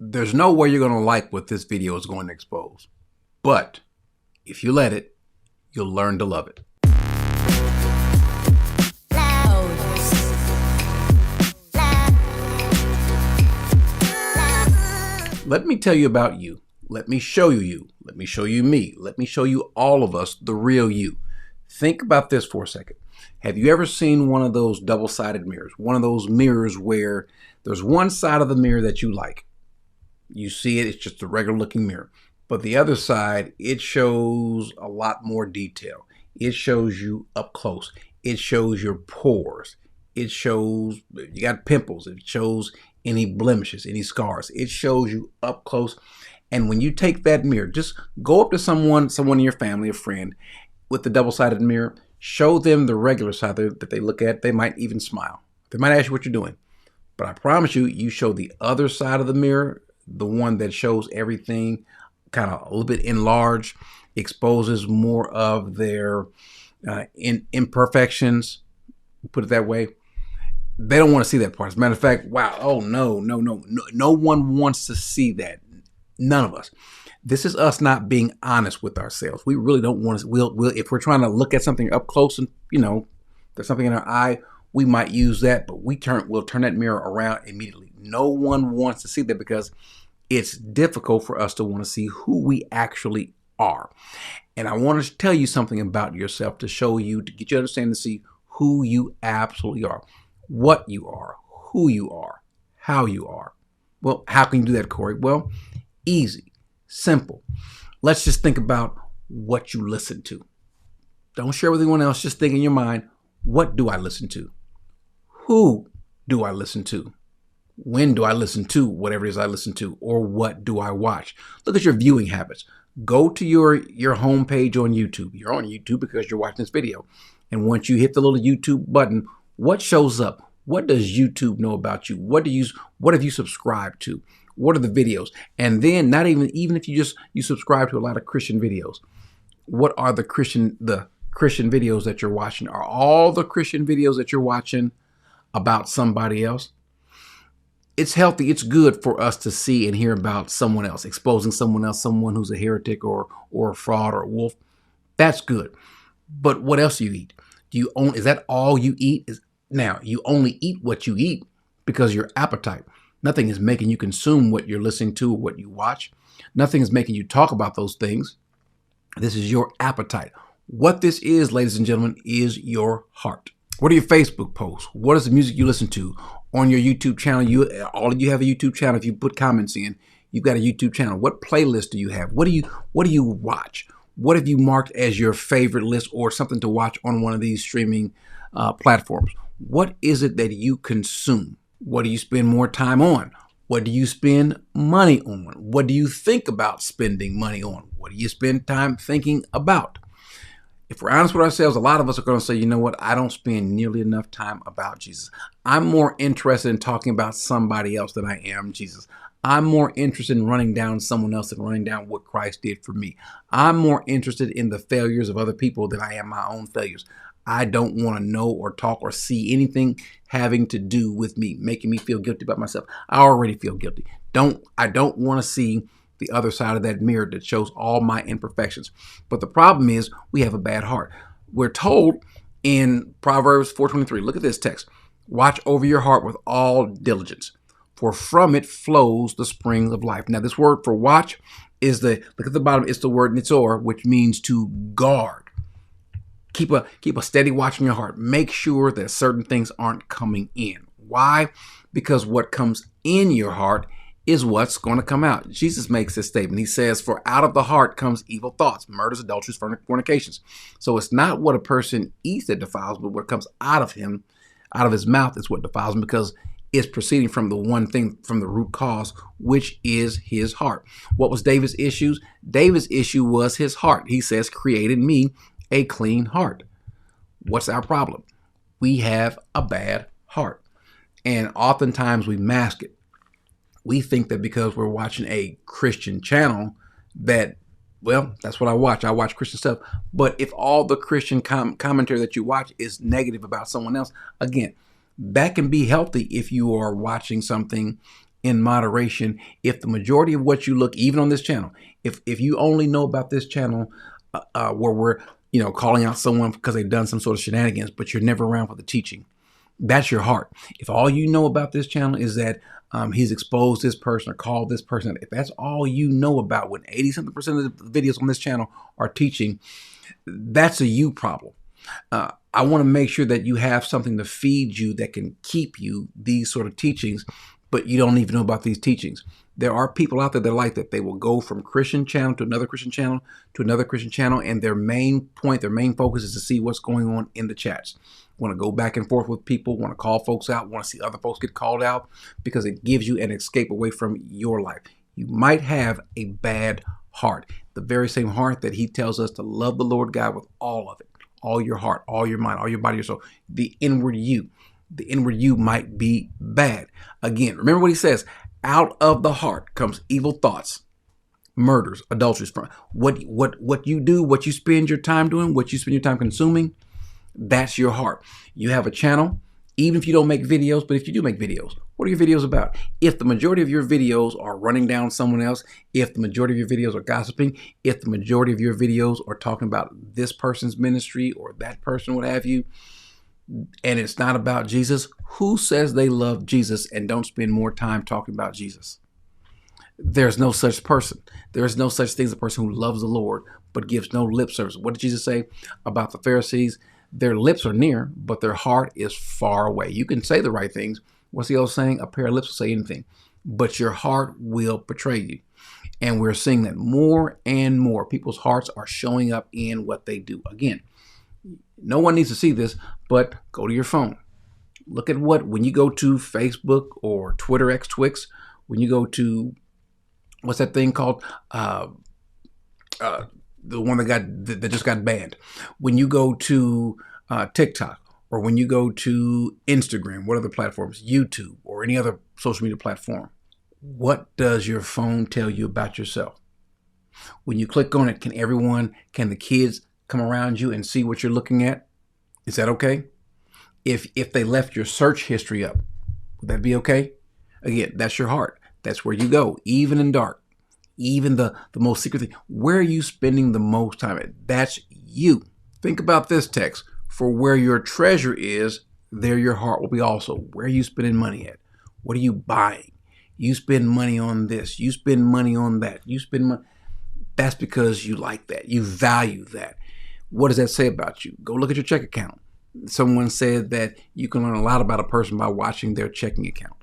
There's no way you're going to like what this video is going to expose. But if you let it, you'll learn to love it. Let me tell you about you. Let me show you you. Let me show you me. Let me show you all of us, the real you. Think about this for a second. Have you ever seen one of those double-sided mirrors? One of those mirrors where there's one side of the mirror that you like. You see it, it's just a regular looking mirror. But the other side, it shows a lot more detail. It shows you up close. It shows your pores. It shows you got pimples. It shows any blemishes, any scars. It shows you up close. And when you take that mirror, just go up to someone in your family, a friend, with the double-sided mirror, show them the regular side that they look at. They might even smile. They might ask you what you're doing. But I promise you, you show the other side of the mirror, the one that shows everything kind of a little bit enlarged, exposes more of their imperfections, put it that way. They don't want to see that part. As a matter of fact, wow, oh no one wants to see that. None of us. This is us not being honest with ourselves. We really don't want to. We'll if we're trying to look at something up close and there's something in our eye, we might use that, but we'll turn that mirror around immediately. No one wants to see that because it's difficult for us to want to see who we actually are. And I want to tell you something about yourself to show you, to get you to understand, to see who you absolutely are, what you are, who you are, how you are. Well, how can you do that, Corey? Well, easy, simple. Let's just think about what you listen to. Don't share with anyone else. Just think in your mind, what do I listen to? Who do I listen to? When do I listen to whatever it is I listen to? Or what do I watch? Look at your viewing habits. Go to your homepage on YouTube. You're on YouTube because you're watching this video. And once you hit the little YouTube button, what shows up? What does YouTube know about you? What have you subscribed to? What are the videos? And then not even if you subscribe to a lot of Christian videos, what are the Christian videos that you're watching? Are all the Christian videos that you're watching about somebody else? It's healthy. It's good for us to see and hear about someone else, exposing someone else, someone who's a heretic or a fraud or a wolf. That's good. But what else do you eat? Is that all you eat? Now, you only eat what you eat because your appetite. Nothing is making you consume what you're listening to or what you watch. Nothing is making you talk about those things. This is your appetite. What this is, ladies and gentlemen, is your heart. What are your Facebook posts? What is the music you listen to? On your YouTube channel, all of you have a YouTube channel. If you put comments in, you've got a YouTube channel. What playlist do you have? What do you watch? What have you marked as your favorite list or something to watch on one of these streaming platforms? What is it that you consume? What do you spend more time on? What do you spend money on? What do you think about spending money on? What do you spend time thinking about? If we're honest with ourselves, a lot of us are going to say, you know what? I don't spend nearly enough time about Jesus. I'm more interested in talking about somebody else than I am Jesus. I'm more interested in running down someone else than running down what Christ did for me. I'm more interested in the failures of other people than I am my own failures. I don't want to know or talk or see anything having to do with me, making me feel guilty about myself. I already feel guilty. I don't want to see the other side of that mirror that shows all my imperfections. But the problem is we have a bad heart. We're told in Proverbs 4:23, look at this text. Watch over your heart with all diligence, for from it flows the springs of life. Now, this word for watch look at the bottom, it's the word nitzor, which means to guard. Keep a steady watch in your heart. Make sure that certain things aren't coming in. Why? Because what comes in your heart is what's going to come out. Jesus makes this statement. He says, for out of the heart comes evil thoughts, murders, adulteries, fornications. So it's not what a person eats that defiles, but what comes out of him, out of his mouth is what defiles him, because it's proceeding from the one thing, from the root cause, which is his heart. What was David's issues? David's issue was his heart. He says, create in me a clean heart. What's our problem? We have a bad heart. And oftentimes we mask it. We think that because we're watching a Christian channel that, well, that's what I watch. I watch Christian stuff. But if all the Christian commentary that you watch is negative about someone else, again, that can be healthy if you are watching something in moderation. If the majority of what you look, even on this channel, if you only know about this channel where we're calling out someone because they've done some sort of shenanigans, but you're never around for the teaching, that's your heart. If all you know about this channel is that he's exposed this person or called this person, if that's all you know about, when 80-something% of the videos on this channel are teaching, that's a you problem. I want to make sure that you have something to feed you that can keep you these sort of teachings, but you don't even know about these teachings. There are people out there that are like that. They will go from Christian channel to another Christian channel to another Christian channel, and their main point, their main focus is to see what's going on in the chats. Want to go back and forth with people, want to call folks out, want to see other folks get called out, because it gives you an escape away from your life. You might have a bad heart, the very same heart that he tells us to love the Lord God with all of it, all your heart, all your mind, all your body, your soul. The inward you might be bad. Again, remember what he says, out of the heart comes evil thoughts, murders, adulteries. From what you do, what you spend your time doing, what you spend your time consuming, that's your heart. You have a channel, even if you don't make videos, but if you do make videos, what are your videos about? If the majority of your videos are running down someone else, if the majority of your videos are gossiping, if the majority of your videos are talking about this person's ministry or that person, what have you, and it's not about Jesus, who says they love Jesus and don't spend more time talking about Jesus? There's no such person. There's no such thing as a person who loves the Lord but gives no lip service. What did Jesus say about the Pharisees? Their lips are near, but their heart is far away. You can say the right things. What's the old saying? A pair of lips will say anything, but your heart will betray you. And we're seeing that more and more. People's hearts are showing up in what they do. Again, no one needs to see this, but go to your phone. Look at when you go to Facebook or Twitter, Twix, when you go to, what's that thing called? The one that just got banned. When you go to TikTok, or when you go to Instagram, what other platforms, YouTube, or any other social media platform, what does your phone tell you about yourself? When you click on it, can the kids come around you and see what you're looking at? Is that okay? If they left your search history up, would that be okay? Again, that's your heart. That's where you go, even in dark. Even the most secret thing. Where are you spending the most time at? That's you. Think about this text. For where your treasure is, there your heart will be also. Where are you spending money at? What are you buying? You spend money on this. You spend money on that. You spend money. That's because you like that. You value that. What does that say about you? Go look at your check account. Someone said that you can learn a lot about a person by watching their checking account.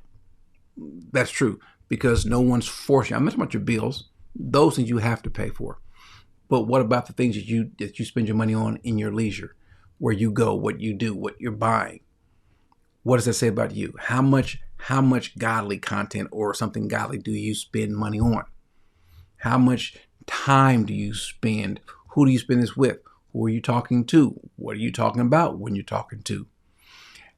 That's true, because no one's forcing you. I'm talking about your bills. Those things you have to pay for. But what about the things that you spend your money on in your leisure? Where you go, what you do, what you're buying? What does that say about you? How much godly content or something godly do you spend money on? How much time do you spend? Who do you spend this with? Who are you talking to? What are you talking about when you're talking to?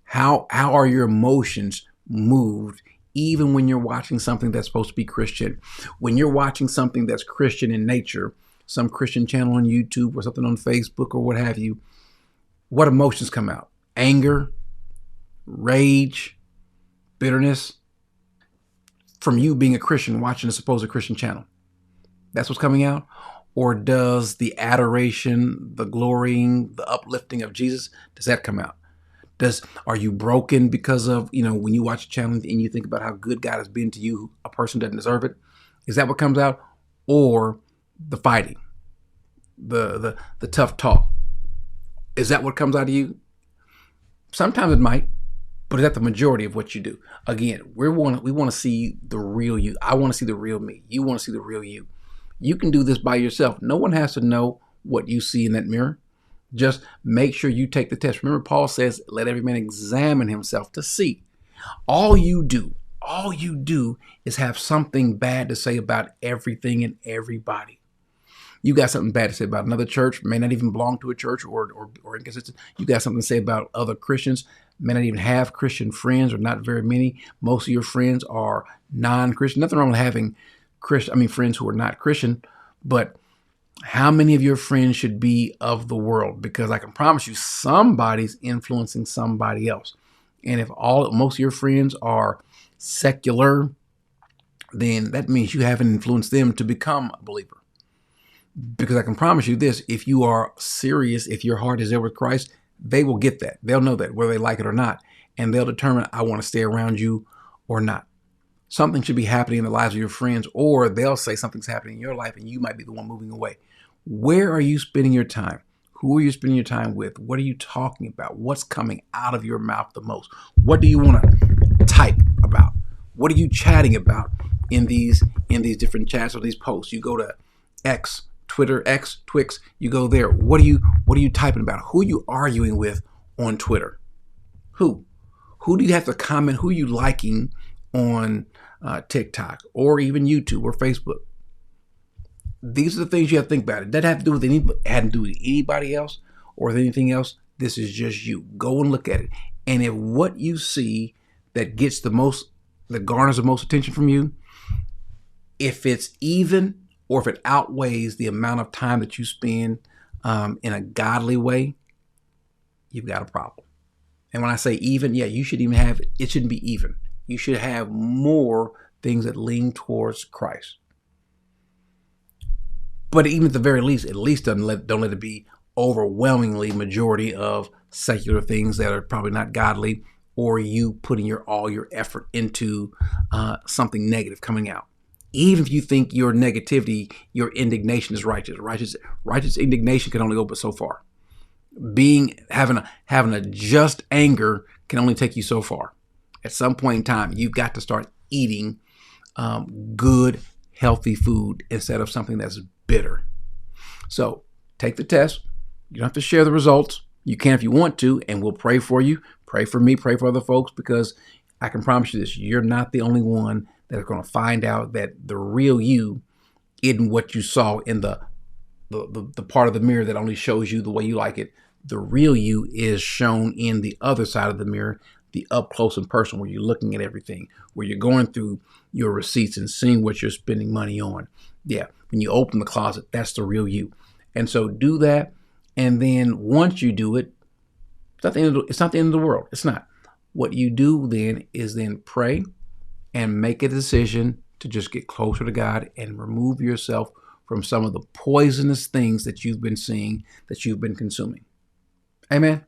How are your emotions moved even when you're watching something that's supposed to be Christian? When you're watching something that's Christian in nature, some Christian channel on YouTube or something on Facebook or what have you, what emotions come out? Anger, rage, bitterness, from you being a Christian watching a supposed Christian channel. That's what's coming out? Or does the adoration, the glorying, the uplifting of Jesus, does that come out? Are you broken because of, when you watch a channel and you think about how good God has been to you, a person doesn't deserve it? Is that what comes out? Or the fighting, the tough talk? Is that what comes out of you? Sometimes it might, but is that the majority of what you do? Again, we want to see the real you. I want to see the real me. You want to see the real you. You can do this by yourself. No one has to know what you see in that mirror. Just make sure you take the test. Remember, Paul says, let every man examine himself to see. All you do is have something bad to say about everything and everybody. You got something bad to say about another church, may not even belong to a church or inconsistent. You got something to say about other Christians, may not even have Christian friends or not very many. Most of your friends are non-Christian. Nothing wrong with having friends who are not Christian, but how many of your friends should be of the world? Because I can promise you somebody's influencing somebody else. And if most of your friends are secular, then that means you haven't influenced them to become a believer. Because I can promise you this, if you are serious, if your heart is there with Christ, they will get that. They'll know that, whether they like it or not. And they'll determine, I want to stay around you or not. Something should be happening in the lives of your friends, or they'll say something's happening in your life and you might be the one moving away. Where are you spending your time? Who are you spending your time with? What are you talking about? What's coming out of your mouth the most? What do you want to type about? What are you chatting about in these different chats or these posts? You go to X, Twitter, X, Twix, you go there. What are you typing about? Who are you arguing with on Twitter? Who do you have to comment? Who are you liking on TikTok or even YouTube or Facebook? These are the things you have to think about. It doesn't have to do with anybody else or with anything else. This is just you. Go and look at it. And if what you see that garners the most attention from you, if it's even or if it outweighs the amount of time that you spend in a godly way, you've got a problem. And when I say even, yeah, you should even have it shouldn't be even. You should have more things that lean towards Christ. But even at the very least, don't let it be overwhelmingly majority of secular things that are probably not godly, or you putting all your effort into something negative coming out. Even if you think your negativity, your indignation is righteous. Righteous indignation can only go but so far. Having a just anger can only take you so far. At some point in time, you've got to start eating good, healthy food instead of something that's bitter. So take the test. You don't have to share the results. You can if you want to, and we'll pray for you. Pray for me, pray for other folks, because I can promise you this, you're not the only one that is going to find out that the real you isn't what you saw in the part of the mirror that only shows you the way you like it. The real you is shown in the other side of the mirror, the up close and personal, where you're looking at everything, where you're going through your receipts and seeing what you're spending money on. Yeah, when you open the closet, that's the real you. And so do that. And then once you do it, it's not the end of the world. It's not. What you do then is pray and make a decision to just get closer to God and remove yourself from some of the poisonous things that you've been seeing, that you've been consuming. Amen.